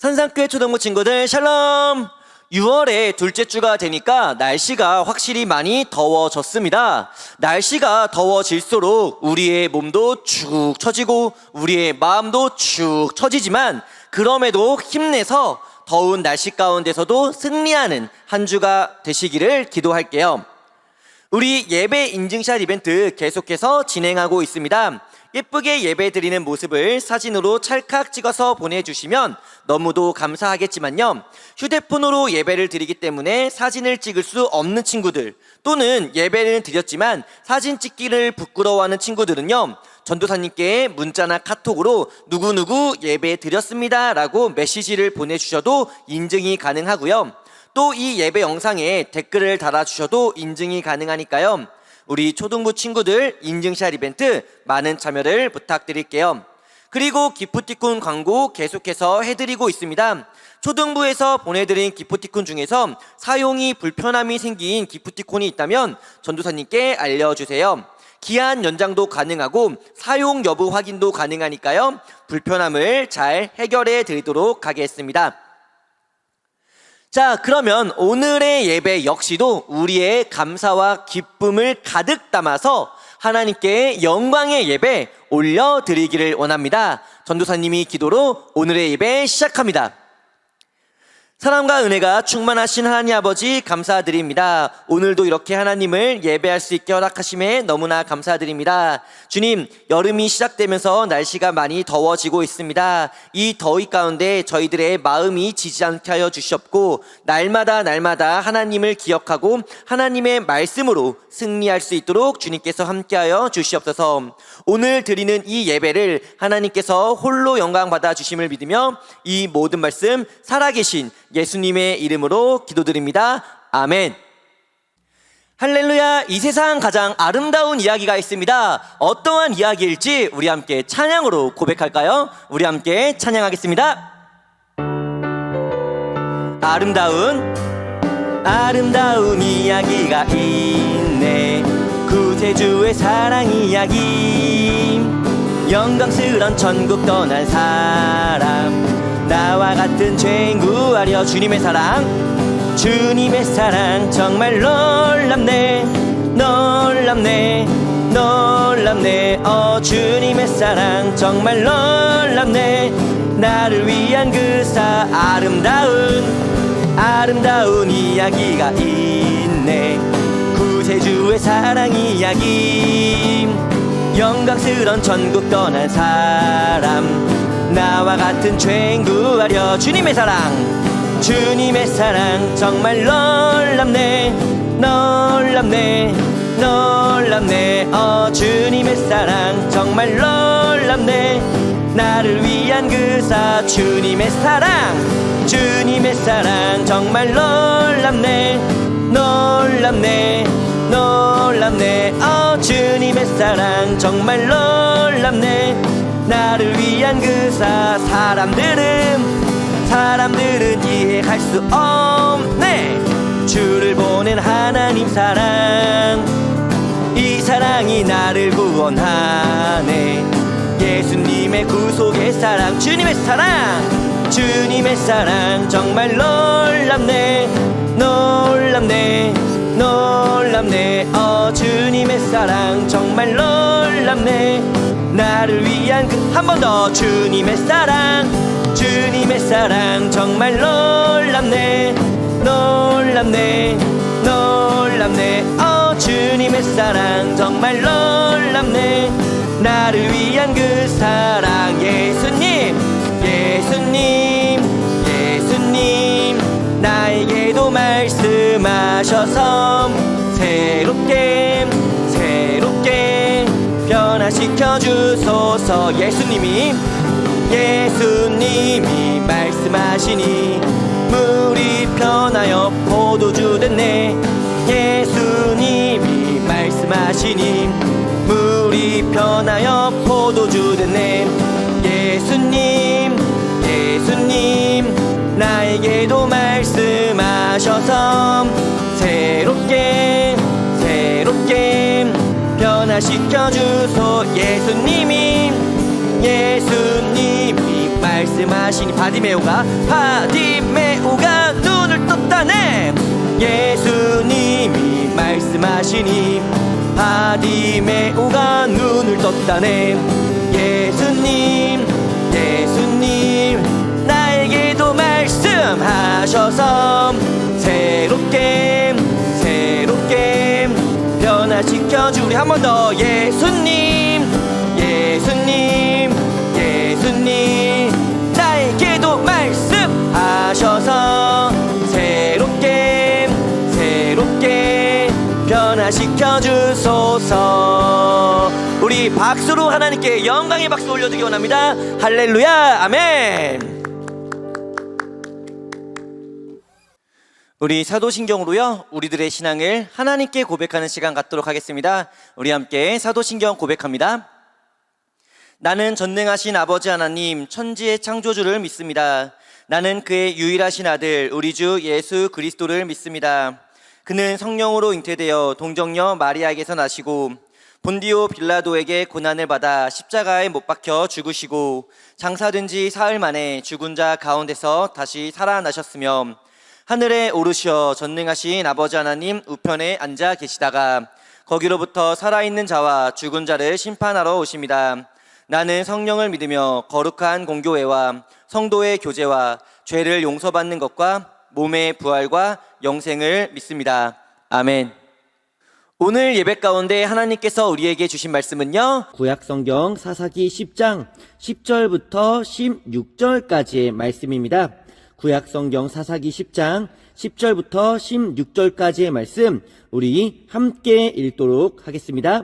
산상교회 초등부 친구들 샬롬! 6월에 둘째 주가 되니까 날씨가 확실히 많이 더워졌습니다. 날씨가 더워질수록 우리의 몸도 축 처지고 우리의 마음도 축 처지지만 그럼에도 힘내서 더운 날씨 가운데서도 승리하는 한 주가 되시기를 기도할게요. 우리 예배 인증샷 이벤트 계속해서 진행하고 있습니다. 예쁘게 예배 드리는 모습을 사진으로 찰칵 찍어서 보내주시면 너무도 감사하겠지만요, 휴대폰으로 예배를 드리기 때문에 사진을 찍을 수 없는 친구들, 또는 예배를 드렸지만 사진 찍기를 부끄러워하는 친구들은요, 전도사님께 문자나 카톡으로 누구누구 예배 드렸습니다 라고 메시지를 보내주셔도 인증이 가능하고요, 또 이 예배 영상에 댓글을 달아주셔도 인증이 가능하니까요, 우리 초등부 친구들 인증샷 이벤트 많은 참여를 부탁드릴게요. 그리고 기프티콘 광고 계속해서 해드리고 있습니다. 초등부에서 보내드린 기프티콘 중에서 사용이 불편함이 생긴 기프티콘이 있다면 전도사님께 알려주세요. 기한 연장도 가능하고 사용 여부 확인도 가능하니까요, 불편함을 잘 해결해 드리도록 하겠습니다. 자, 그러면 오늘의 예배 역시도 우리의 감사와 기쁨을 가득 담아서 하나님께 영광의 예배 올려드리기를 원합니다. 전도사님이 기도로 오늘의 예배 시작합니다. 사랑과 은혜가 충만하신 하나님 아버지 감사드립니다. 오늘도 이렇게 하나님을 예배할 수 있게 허락하심에 너무나 감사드립니다. 주님, 여름이 시작되면서 날씨가 많이 더워지고 있습니다. 이 더위 가운데 저희들의 마음이 지지 않게 하여 주시옵고 날마다 하나님을 기억하고 하나님의 말씀으로 승리할 수 있도록 주님께서 함께하여 주시옵소서. 오늘 드리는 이 예배를 하나님께서 홀로 영광 받아 주심을 믿으며 이 모든 말씀 살아계신 예수님의 이름으로 기도드립니다. 아멘. 할렐루야. 이 세상 가장 아름다운 이야기가 있습니다. 어떠한 이야기일지 우리 함께 찬양으로 고백할까요? 우리 함께 찬양하겠습니다. 아름다운 이야기가 있네. 구세주의 사랑 이야기. 영광스런 천국 떠난 사람, 나와 같은 죄인 구하려 주님의 사랑 정말 놀랍네. 주님의 사랑 정말 놀랍네. 나를 위한 그 아름다운 이야기가 있네. 구세주의 사랑 이야기. 영광스런 천국 떠난 사람, 나와 같은 죄인 구하려 주님의 사랑 정말 놀랍네. 주님의 사랑 정말 놀랍네. 나를 위한 그 주님의 사랑 정말 놀랍네. 주님의 사랑 정말 놀랍네. 나를 위한 그 사람들은 이해할 수 없네. 주를 보낸 하나님 사랑, 이 사랑이 나를 구원하네. 예수님의 구속의 사랑, 주님의 사랑 정말 놀랍네. 주님의 사랑 정말 놀랍네. 나를 위한 한 번 더 주님의 사랑 정말 놀랍네. 주님의 사랑 정말 놀랍네. 나를 위한 그 사랑. 예수님 나에게도 말씀하셔서 새롭게 변화시켜 주소서. 예수님이 말씀하시니 물이 변하여 포도주 됐네. 예수님이 말씀하시니 물이 변하여 포도주 됐네. 예수님 나에게도 말씀하셔서 새롭게 변화시켜 주소. 예수님이 말씀하시니 바디메오가 눈을 떴다네. 예수님이 말씀하시니 바디메오가 눈을 떴다네. 예수님 나에게도 말씀하셔서 새롭게 변화시켜주리. 한 번 더. 예수님 나에게도 말씀하셔서 새롭게 변화시켜주소서. 우리 박수로 하나님께 영광의 박수 올려드리기 원합니다. 할렐루야. 아멘. 우리 사도신경으로요, 우리들의 신앙을 하나님께 고백하는 시간 갖도록 하겠습니다. 우리 함께 사도신경 고백합니다. 나는 전능하신 아버지 하나님, 천지의 창조주를 믿습니다. 나는 그의 유일하신 아들 우리 주 예수 그리스도를 믿습니다. 그는 성령으로 잉태되어 동정녀 마리아에게서 나시고 본디오 빌라도에게 고난을 받아 십자가에 못 박혀 죽으시고 장사된 지 사흘 만에 죽은 자 가운데서 다시 살아나셨으며 하늘에 오르시어 전능하신 아버지 하나님 우편에 앉아 계시다가 거기로부터 살아있는 자와 죽은 자를 심판하러 오십니다. 나는 성령을 믿으며 거룩한 공교회와 성도의 교제와 죄를 용서받는 것과 몸의 부활과 영생을 믿습니다. 아멘. 오늘 예배 가운데 하나님께서 우리에게 주신 말씀은요, 구약성경 사사기 10장 10절부터 16절까지의 말씀입니다. 구약성경 사사기 10장 10절부터 16절까지의 말씀 우리 함께 읽도록 하겠습니다.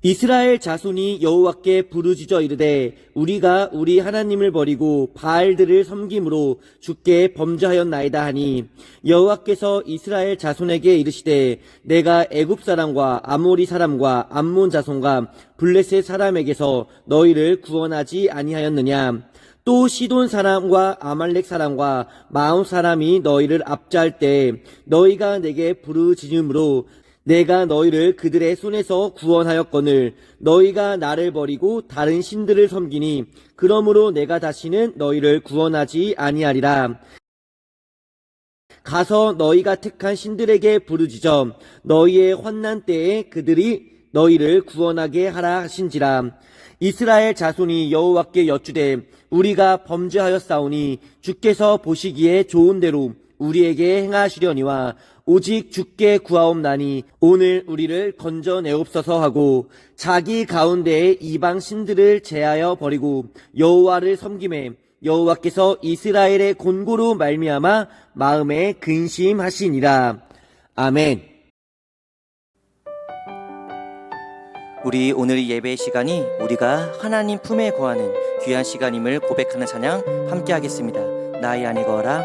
이스라엘 자손이 여호와께 부르짖어 이르되 우리가 우리 하나님을 버리고 바알들을 섬김으로 주께 범죄하였나이다 하니 여호와께서 이스라엘 자손에게 이르시되 내가 애굽 사람과 아모리 사람과 암몬 자손과 블레셋 사람에게서 너희를 구원하지 아니하였느냐. 또 시돈 사람과 아말렉 사람과 마온 사람이 너희를 압제할 때 너희가 내게 부르짖음으로 내가 너희를 그들의 손에서 구원하였거늘 너희가 나를 버리고 다른 신들을 섬기니 그러므로 내가 다시는 너희를 구원하지 아니하리라. 가서 너희가 택한 신들에게 부르짖어 너희의 환난 때에 그들이 너희를 구원하게 하라 하신지라. 이스라엘 자손이 여호와께 여쭈되 우리가 범죄하였사오니 주께서 보시기에 좋은 대로 우리에게 행하시려니와 오직 주께 구하옵나니 오늘 우리를 건져내옵소서 하고 자기 가운데에 이방 신들을 제하여 버리고 여호와를 섬김에 여호와께서 이스라엘의 곤고로 말미암아 마음에 근심하시니라. 아멘. 우리 오늘 예배 시간이 우리가 하나님 품에 거하는 귀한 시간임을 고백하는 찬양 함께 하겠습니다. 나의 안에 거하라.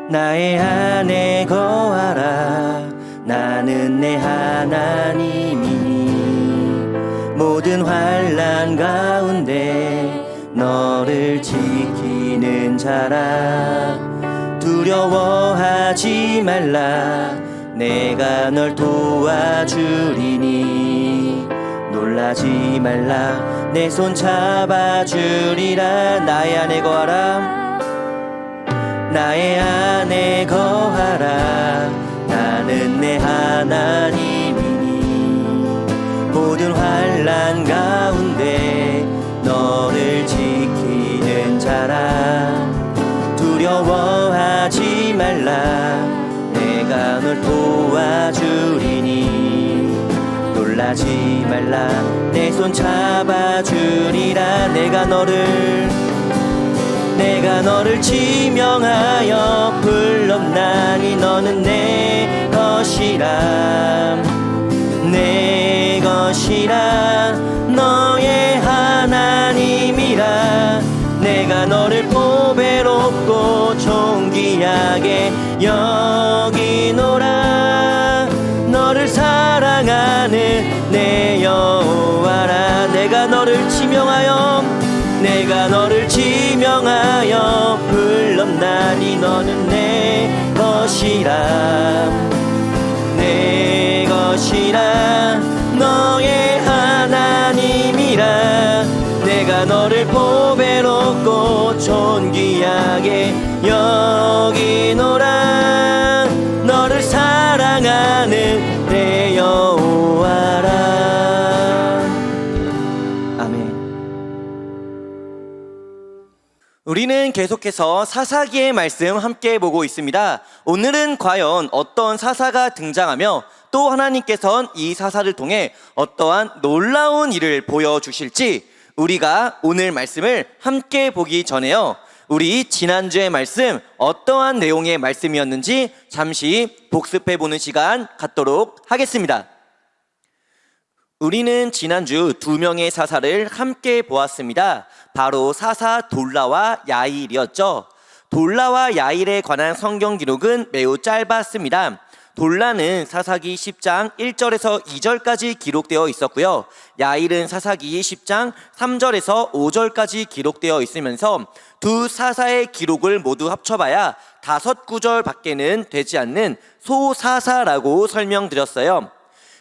나의 안에 거하라. 나는 내 하나님이니 모든 환난 가운데 너를 지키는 자라. 두려워하지 말라. 내가 널 도와주리니 놀라지 말라. 내 손 잡아주리라. 나의 안에 거하라. 나의 안에 거하라. 나는 내 하나님이니 모든 환난 가운데 너를 지키는 자라. 두려워하지 말라. 내가 널 도와주리니 놀라지 말라. 내 손 잡아주리라. 내가 너를 지명하여 불렀나니 너는 내 것이라. 내 것이라. 너의 하나님이라. 내가 너를 보배롭고 존귀하게 여기노라. 너를 사랑하는 내 여호와라. 내가 너를 지명하여 불렀나니 너는 내 것이라. 내 것이라. 너의 하나님 너를 보배 놓고 존귀하게 여기노라. 너를 사랑하는 내 여호와라. 아멘. 우리는 계속해서 사사기의 말씀 함께 보고 있습니다. 오늘은 과연 어떤 사사가 등장하며 또 하나님께서는 이 사사를 통해 어떠한 놀라운 일을 보여주실지 우리가 오늘 말씀을 함께 보기 전에요, 우리 지난주의 말씀 어떠한 내용의 말씀이었는지 잠시 복습해보는 시간 갖도록 하겠습니다. 우리는 지난주 두 명의 사사를 함께 보았습니다. 바로 사사 돌라와 야일이었죠. 돌라와 야일에 관한 성경 기록은 매우 짧았습니다. 돌라는 사사기 10장 1절에서 2절까지 기록되어 있었고요. 야일은 사사기 10장 3절에서 5절까지 기록되어 있으면서 두 사사의 기록을 모두 합쳐봐야 5구절밖에는 되지 않는 소사사라고 설명드렸어요.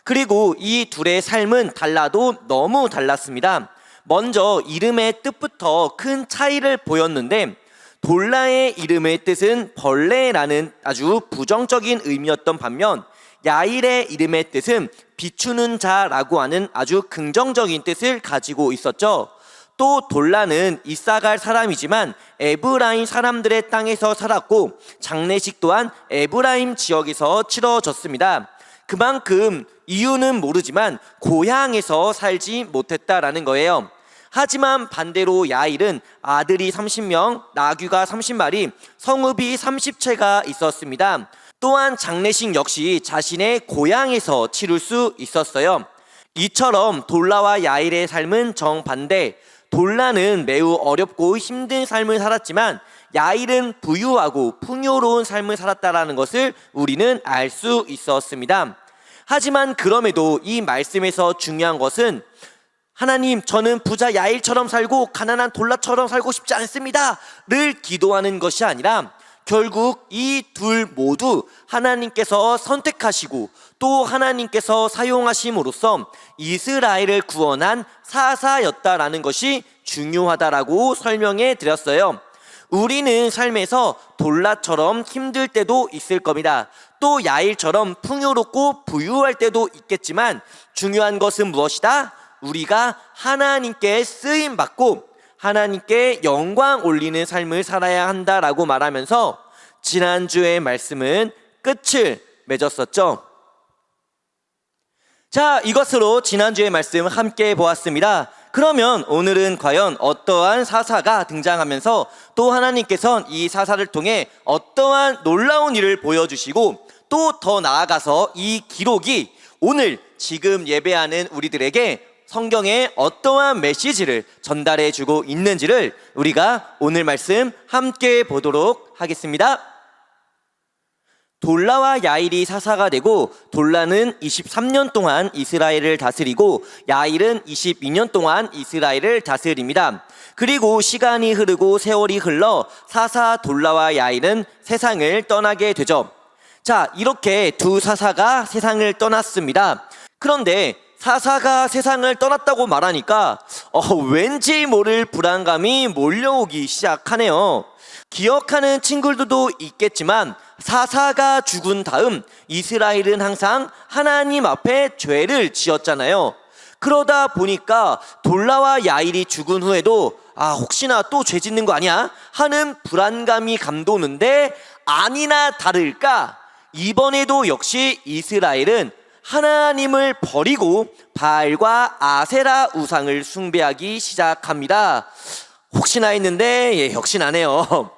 그리고 이 둘의 삶은 달라도 너무 달랐습니다. 먼저 이름의 뜻부터 큰 차이를 보였는데, 돌라의 이름의 뜻은 벌레라는 아주 부정적인 의미였던 반면 야일의 이름의 뜻은 비추는 자라고 하는 아주 긍정적인 뜻을 가지고 있었죠. 또 돌라는 이사갈 사람이지만 에브라임 사람들의 땅에서 살았고 장례식 또한 에브라임 지역에서 치러졌습니다. 그만큼 이유는 모르지만 고향에서 살지 못했다라는 거예요. 하지만 반대로 야일은 아들이 30명, 나귀가 30마리, 성읍이 30채가 있었습니다. 또한 장례식 역시 자신의 고향에서 치를 수 있었어요. 이처럼 돌라와 야일의 삶은 정반대. 돌라는 매우 어렵고 힘든 삶을 살았지만 야일은 부유하고 풍요로운 삶을 살았다는 것을 우리는 알 수 있었습니다. 하지만 그럼에도 이 말씀에서 중요한 것은 하나님, 저는 부자 야일처럼 살고 가난한 돌라처럼 살고 싶지 않습니다 를 기도하는 것이 아니라 결국 이 둘 모두 하나님께서 선택하시고 또 하나님께서 사용하심으로써 이스라엘을 구원한 사사였다라는 것이 중요하다라고 설명해 드렸어요. 우리는 삶에서 돌라처럼 힘들 때도 있을 겁니다. 또 야일처럼 풍요롭고 부유할 때도 있겠지만 중요한 것은 무엇이다? 우리가 하나님께 쓰임받고 하나님께 영광 올리는 삶을 살아야 한다라고 말하면서 지난주의 말씀은 끝을 맺었었죠. 자, 이것으로 지난주의 말씀 함께 보았습니다. 그러면 오늘은 과연 어떠한 사사가 등장하면서 또 하나님께서는 이 사사를 통해 어떠한 놀라운 일을 보여주시고 또 더 나아가서 이 기록이 오늘 지금 예배하는 우리들에게 성경에 어떠한 메시지를 전달해 주고 있는지를 우리가 오늘 말씀 함께 보도록 하겠습니다. 돌라와 야일이 사사가 되고 돌라는 23년 동안 이스라엘을 다스리고 야일은 22년 동안 이스라엘을 다스립니다. 그리고 시간이 흐르고 세월이 흘러 사사 돌라와 야일은 세상을 떠나게 되죠. 자, 이렇게 두 사사가 세상을 떠났습니다. 그런데 사사가 세상을 떠났다고 말하니까 왠지 모를 불안감이 몰려오기 시작하네요. 기억하는 친구들도 있겠지만 사사가 죽은 다음 이스라엘은 항상 하나님 앞에 죄를 지었잖아요. 그러다 보니까 돌라와 야일이 죽은 후에도 혹시나 또 죄 짓는 거 아니야? 하는 불안감이 감도는데 아니나 다를까 이번에도 역시 이스라엘은 하나님을 버리고 바알과 아세라 우상을 숭배하기 시작합니다. 혹시나 했는데 역시나네요.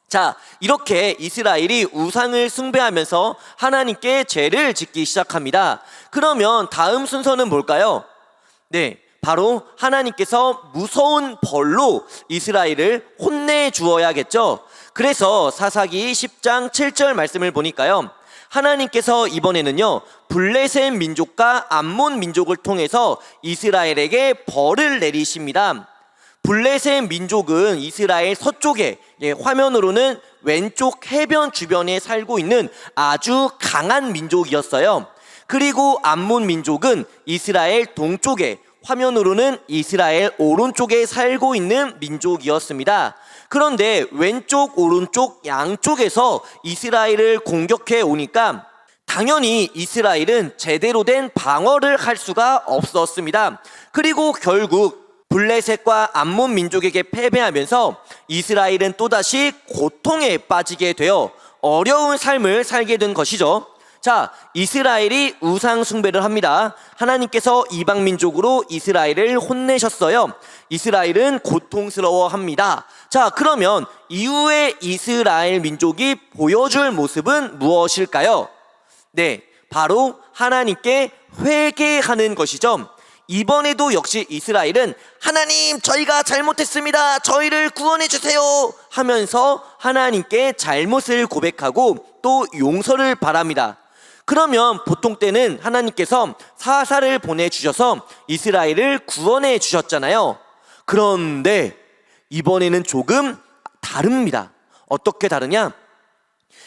자, 이렇게 이스라엘이 우상을 숭배하면서 하나님께 죄를 짓기 시작합니다. 그러면 다음 순서는 뭘까요? 네, 바로 하나님께서 무서운 벌로 이스라엘을 혼내주어야겠죠. 그래서 사사기 10장 7절 말씀을 보니까요, 하나님께서 이번에는요 블레셋 민족과 암몬 민족을 통해서 이스라엘에게 벌을 내리십니다. 블레셋 민족은 이스라엘 서쪽에, 화면으로는 왼쪽 해변 주변에 살고 있는 아주 강한 민족이었어요. 그리고 암몬 민족은 이스라엘 동쪽에 화면으로는 이스라엘 오른쪽에 살고 있는 민족이었습니다. 그런데 왼쪽 오른쪽 양쪽에서 이스라엘을 공격해 오니까 당연히 이스라엘은 제대로 된 방어를 할 수가 없었습니다. 그리고 결국 블레셋과 암몬 민족에게 패배하면서 이스라엘은 또다시 고통에 빠지게 되어 어려운 삶을 살게 된 것이죠. 자, 이스라엘이 우상 숭배를 합니다. 하나님께서 이방 민족으로 이스라엘을 혼내셨어요. 이스라엘은 고통스러워합니다. 자, 그러면 이후에 이스라엘 민족이 보여줄 모습은 무엇일까요? 네, 바로 하나님께 회개하는 것이죠. 이번에도 역시 이스라엘은 하나님, 저희가 잘못했습니다. 저희를 구원해 주세요 하면서 하나님께 잘못을 고백하고 또 용서를 바랍니다. 그러면 보통 때는 하나님께서 사사를 보내주셔서 이스라엘을 구원해 주셨잖아요. 그런데 이번에는 조금 다릅니다. 어떻게 다르냐?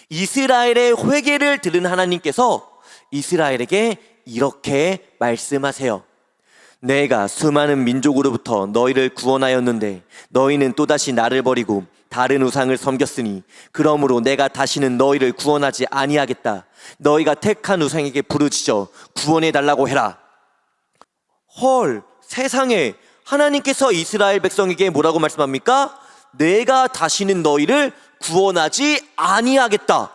이스라엘의 회개를 들은 하나님께서 이스라엘에게 이렇게 말씀하세요. 내가 수많은 민족으로부터 너희를 구원하였는데 너희는 또다시 나를 버리고 다른 우상을 섬겼으니 그러므로 내가 다시는 너희를 구원하지 아니하겠다. 너희가 택한 우상에게 부르짖어 구원해 달라고 해라. 헐, 세상에, 하나님께서 이스라엘 백성에게 뭐라고 말씀합니까? 내가 다시는 너희를 구원하지 아니하겠다.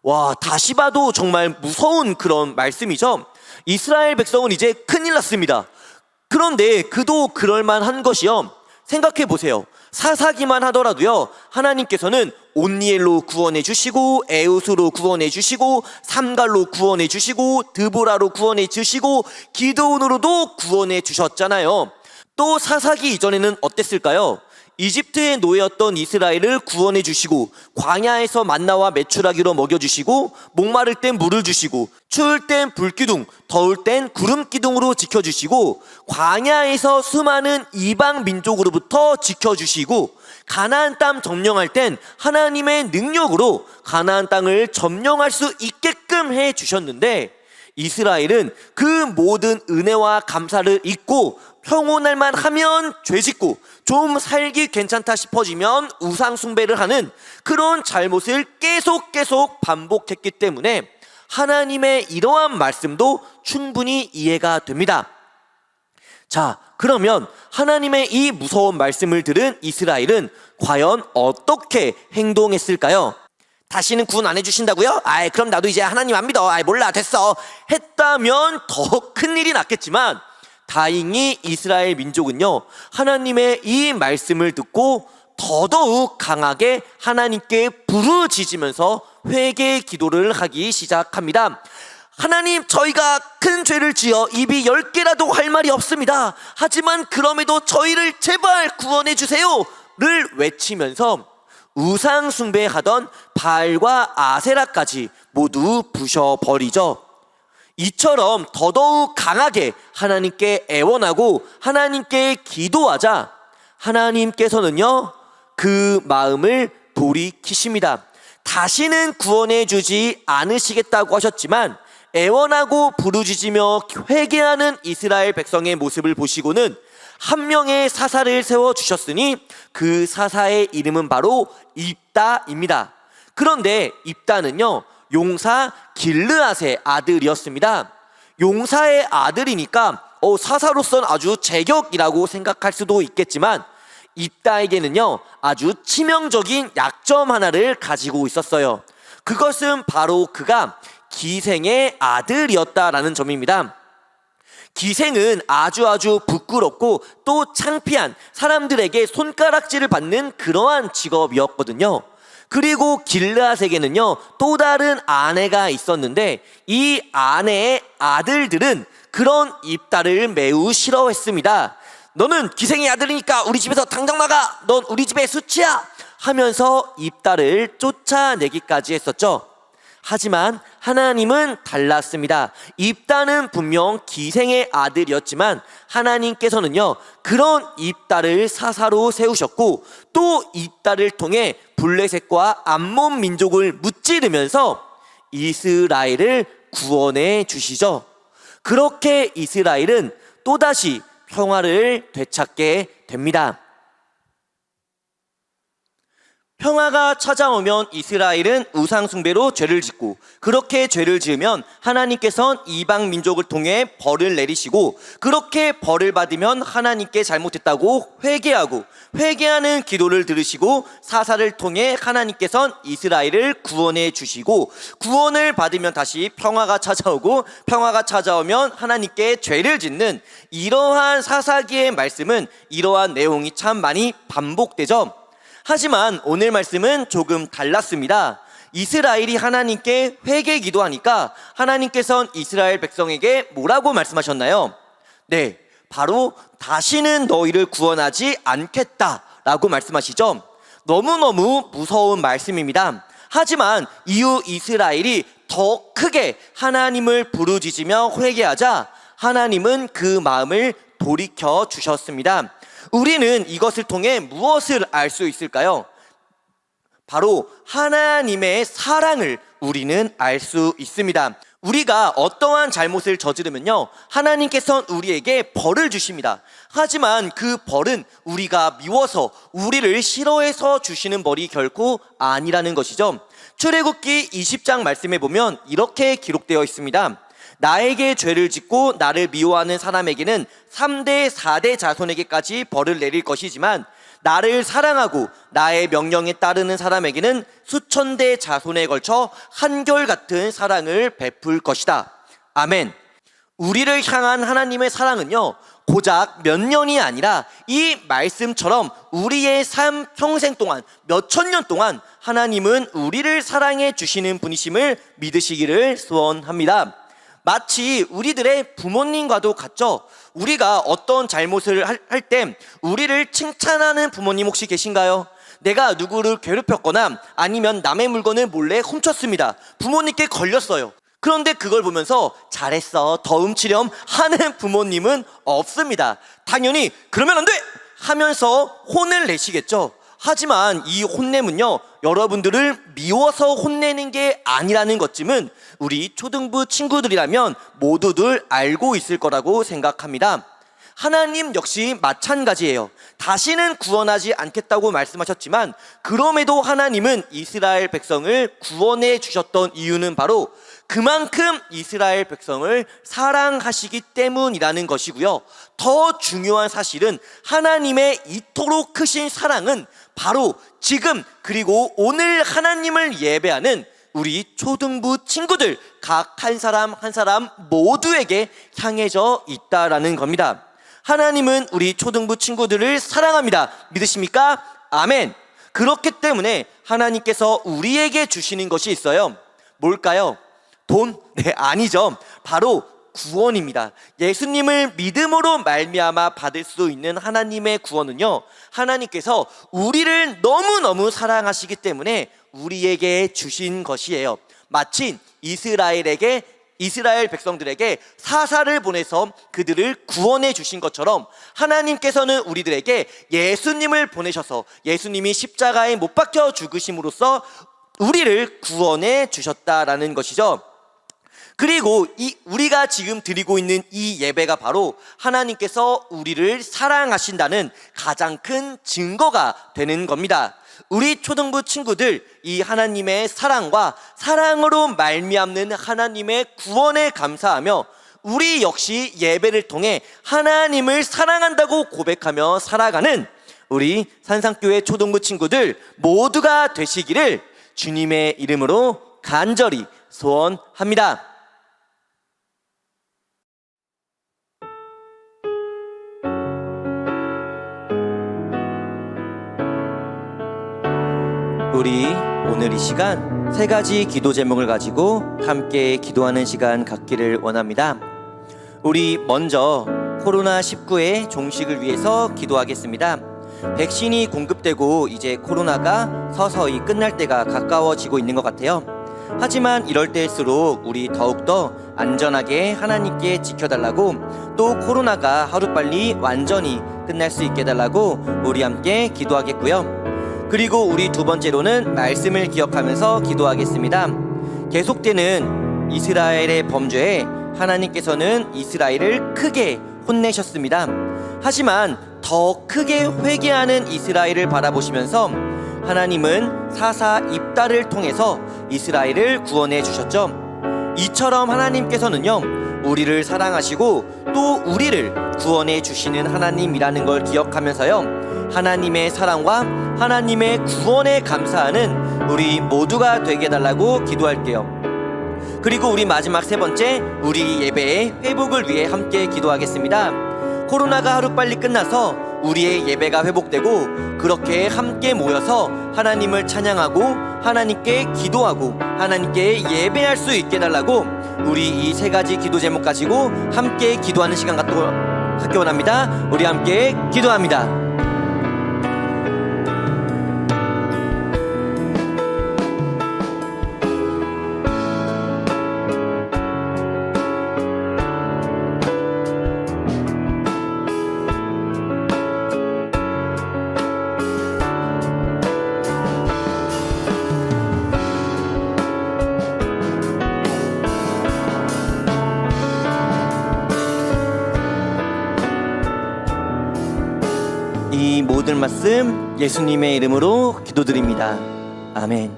와, 다시 봐도 정말 무서운 그런 말씀이죠. 이스라엘 백성은 이제 큰일 났습니다. 그런데 그도 그럴만한 것이요, 생각해 보세요. 사사기만 하더라도요, 하나님께서는 온니엘로 구원해 주시고 에웃으로 구원해 주시고 삼갈로 구원해 주시고 드보라로 구원해 주시고 기드온으로도 구원해 주셨잖아요. 또 사사기 이전에는 어땠을까요? 이집트의 노예였던 이스라엘을 구원해 주시고 광야에서 만나와 메추라기로 먹여주시고 목마를 땐 물을 주시고 추울 땐 불기둥, 더울 땐 구름기둥으로 지켜주시고 광야에서 수많은 이방 민족으로부터 지켜주시고 가나안 땅 점령할 땐 하나님의 능력으로 가나안 땅을 점령할 수 있게끔 해주셨는데 이스라엘은 그 모든 은혜와 감사를 잊고 평온할만 하면 죄짓고 좀 살기 괜찮다 싶어지면 우상 숭배를 하는 그런 잘못을 계속 반복했기 때문에 하나님의 이러한 말씀도 충분히 이해가 됩니다. 자, 그러면 하나님의 이 무서운 말씀을 들은 이스라엘은 과연 어떻게 행동했을까요? 다시는 구원 안 해주신다고요? 아이, 그럼 나도 이제 하나님 안 믿어. 아이, 몰라, 됐어 했다면 더 큰일이 났겠지만 다행히 이스라엘 민족은요, 하나님의 이 말씀을 듣고 더더욱 강하게 하나님께 부르짖으면서 회개 기도를 하기 시작합니다. 하나님, 저희가 큰 죄를 지어 입이 10개라도 할 말이 없습니다. 하지만 그럼에도 저희를 제발 구원해 주세요 를 외치면서 우상 숭배하던 바알과 아세라까지 모두 부셔버리죠. 이처럼 더더욱 강하게 하나님께 애원하고 하나님께 기도하자 하나님께서는요, 그 마음을 돌이키십니다. 다시는 구원해 주지 않으시겠다고 하셨지만 애원하고 부르짖으며 회개하는 이스라엘 백성의 모습을 보시고는 한 명의 사사를 세워주셨으니 그 사사의 이름은 바로 입다입니다. 그런데 입다는요, 용사 길르앗의 아들이었습니다. 용사의 아들이니까 사사로서는 아주 제격이라고 생각할 수도 있겠지만 입다에게는요, 아주 치명적인 약점 하나를 가지고 있었어요. 그것은 바로 그가 기생의 아들이었다라는 점입니다. 기생은 아주 부끄럽고 또 창피한, 사람들에게 손가락질을 받는 그러한 직업이었거든요. 그리고 길르앗에게는요, 또 다른 아내가 있었는데 이 아내의 아들들은 그런 입다를 매우 싫어했습니다. 너는 기생의 아들이니까 우리 집에서 당장 나가! 넌 우리 집의 수치야! 하면서 입다를 쫓아내기까지 했었죠. 하지만 하나님은 달랐습니다. 입다는 분명 기생의 아들이었지만 하나님께서는요, 그런 입다를 사사로 세우셨고 또 입다를 통해 블레셋과 암몬 민족을 무찌르면서 이스라엘을 구원해 주시죠. 그렇게 이스라엘은 또다시 평화를 되찾게 됩니다. 평화가 찾아오면 이스라엘은 우상 숭배로 죄를 짓고, 그렇게 죄를 지으면 하나님께서는 이방 민족을 통해 벌을 내리시고, 그렇게 벌을 받으면 하나님께 잘못했다고 회개하고, 회개하는 기도를 들으시고 사사를 통해 하나님께서는 이스라엘을 구원해 주시고, 구원을 받으면 다시 평화가 찾아오고, 평화가 찾아오면 하나님께 죄를 짓는 이러한 사사기의 말씀은 이러한 내용이 참 많이 반복되죠. 하지만 오늘 말씀은 조금 달랐습니다. 이스라엘이 하나님께 회개 기도하니까 하나님께서는 이스라엘 백성에게 뭐라고 말씀하셨나요? 네, 바로 다시는 너희를 구원하지 않겠다라고 말씀하시죠. 너무너무 무서운 말씀입니다. 하지만 이후 이스라엘이 더 크게 하나님을 부르짖으며 회개하자 하나님은 그 마음을 돌이켜 주셨습니다. 우리는 이것을 통해 무엇을 알 수 있을까요? 바로 하나님의 사랑을 우리는 알 수 있습니다. 우리가 어떠한 잘못을 저지르면요, 하나님께서는 우리에게 벌을 주십니다. 하지만 그 벌은 우리가 미워서, 우리를 싫어해서 주시는 벌이 결코 아니라는 것이죠. 출애굽기 20장 말씀에 보면 이렇게 기록되어 있습니다. 나에게 죄를 짓고 나를 미워하는 사람에게는 3대 4대 자손에게까지 벌을 내릴 것이지만, 나를 사랑하고 나의 명령에 따르는 사람에게는 수천 대 자손에 걸쳐 한결같은 사랑을 베풀 것이다. 아멘. 우리를 향한 하나님의 사랑은요, 고작 몇 년이 아니라 이 말씀처럼 우리의 삶 평생 동안, 몇천 년 동안 하나님은 우리를 사랑해 주시는 분이심을 믿으시기를 소원합니다. 마치 우리들의 부모님과도 같죠. 우리가 어떤 잘못을 할 때 우리를 칭찬하는 부모님 혹시 계신가요? 내가 누구를 괴롭혔거나 아니면 남의 물건을 몰래 훔쳤습니다. 부모님께 걸렸어요. 그런데 그걸 보면서 잘했어, 더 훔치렴 하는 부모님은 없습니다. 당연히 그러면 안 돼! 하면서 혼을 내시겠죠. 하지만 이 혼냄은요, 여러분들을 미워서 혼내는 게 아니라는 것쯤은 우리 초등부 친구들이라면 모두들 알고 있을 거라고 생각합니다. 하나님 역시 마찬가지예요. 다시는 구원하지 않겠다고 말씀하셨지만, 그럼에도 하나님은 이스라엘 백성을 구원해 주셨던 이유는 바로 그만큼 이스라엘 백성을 사랑하시기 때문이라는 것이고요. 더 중요한 사실은 하나님의 이토록 크신 사랑은 바로 지금, 그리고 오늘 하나님을 예배하는 우리 초등부 친구들 각 한 사람 한 사람 모두에게 향해져 있다라는 겁니다. 하나님은 우리 초등부 친구들을 사랑합니다. 믿으십니까? 아멘. 그렇기 때문에 하나님께서 우리에게 주시는 것이 있어요. 뭘까요? 돈? 네, 아니죠. 바로 구원입니다. 예수님을 믿음으로 말미암아 받을 수 있는 하나님의 구원은요, 하나님께서 우리를 너무너무 사랑하시기 때문에 우리에게 주신 것이에요. 마치 이스라엘 백성들에게 사사를 보내서 그들을 구원해 주신 것처럼, 하나님께서는 우리들에게 예수님을 보내셔서 예수님이 십자가에 못 박혀 죽으심으로써 우리를 구원해 주셨다라는 것이죠. 그리고 우리가 지금 드리고 있는 이 예배가 바로 하나님께서 우리를 사랑하신다는 가장 큰 증거가 되는 겁니다. 우리 초등부 친구들, 이 하나님의 사랑과 사랑으로 말미암는 하나님의 구원에 감사하며 우리 역시 예배를 통해 하나님을 사랑한다고 고백하며 살아가는 우리 산상교회 초등부 친구들 모두가 되시기를 주님의 이름으로 간절히 소원합니다. 우리 오늘 이 시간 세 가지 기도 제목을 가지고 함께 기도하는 시간 갖기를 원합니다. 우리 먼저 코로나19의 종식을 위해서 기도하겠습니다. 백신이 공급되고 이제 코로나가 서서히 끝날 때가 가까워지고 있는 것 같아요. 하지만 이럴 때일수록 우리 더욱더 안전하게 하나님께 지켜달라고, 또 코로나가 하루빨리 완전히 끝날 수 있게 해달라고 우리 함께 기도하겠고요. 그리고 우리 두 번째로는 말씀을 기억하면서 기도하겠습니다. 계속되는 이스라엘의 범죄에 하나님께서는 이스라엘을 크게 혼내셨습니다. 하지만 더 크게 회개하는 이스라엘을 바라보시면서 하나님은 사사 입다를 통해서 이스라엘을 구원해 주셨죠. 이처럼 하나님께서는요, 우리를 사랑하시고 또 우리를 구원해 주시는 하나님이라는 걸 기억하면서요, 하나님의 사랑과 하나님의 구원에 감사하는 우리 모두가 되게 해달라고 기도할게요. 그리고 우리 마지막 세 번째, 우리 예배의 회복을 위해 함께 기도하겠습니다. 코로나가 하루빨리 끝나서 우리의 예배가 회복되고 그렇게 함께 모여서 하나님을 찬양하고 하나님께 기도하고 하나님께 예배할 수 있게 해달라고 우리 이 세 가지 기도 제목 가지고 함께 기도하는 시간 갖기 원합니다. 우리 함께 기도합니다. 이 모든 말씀 예수님의 이름으로 기도드립니다. 아멘.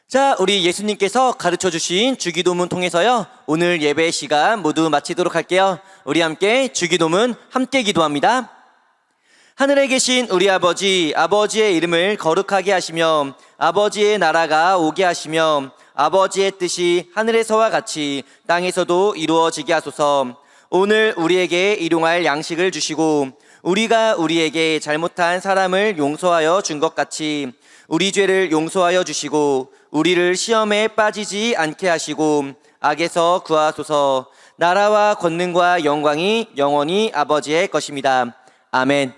자, 우리 예수님께서 가르쳐 주신 주기도문 통해서요, 오늘 예배 시간 모두 마치도록 할게요. 우리 함께 주기도문 함께 기도합니다. 하늘에 계신 우리 아버지, 아버지의 이름을 거룩하게 하시며 아버지의 나라가 오게 하시며 아버지의 뜻이 하늘에서와 같이 땅에서도 이루어지게 하소서. 오늘 우리에게 일용할 양식을 주시고 우리가 우리에게 잘못한 사람을 용서하여 준 것 같이 우리 죄를 용서하여 주시고 우리를 시험에 빠지지 않게 하시고 악에서 구하소서. 나라와 권능과 영광이 영원히 아버지의 것입니다. 아멘.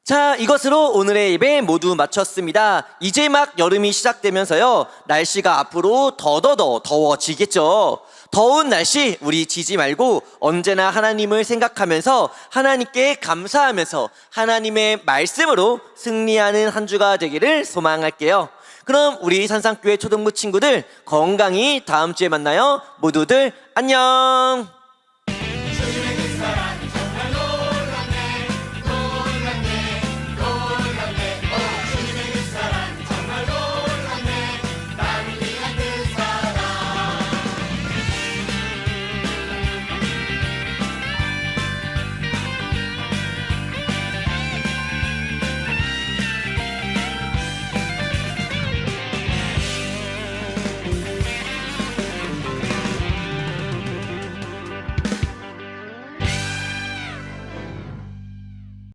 자, 이것으로 오늘의 예배 모두 마쳤습니다. 이제 막 여름이 시작되면서요, 날씨가 앞으로 더더더 더워지겠죠. 더운 날씨 우리 지지 말고 언제나 하나님을 생각하면서 하나님께 감사하면서 하나님의 말씀으로 승리하는 한 주가 되기를 소망할게요. 그럼 우리 산상교회 초등부 친구들 건강히 다음 주에 만나요. 모두들 안녕.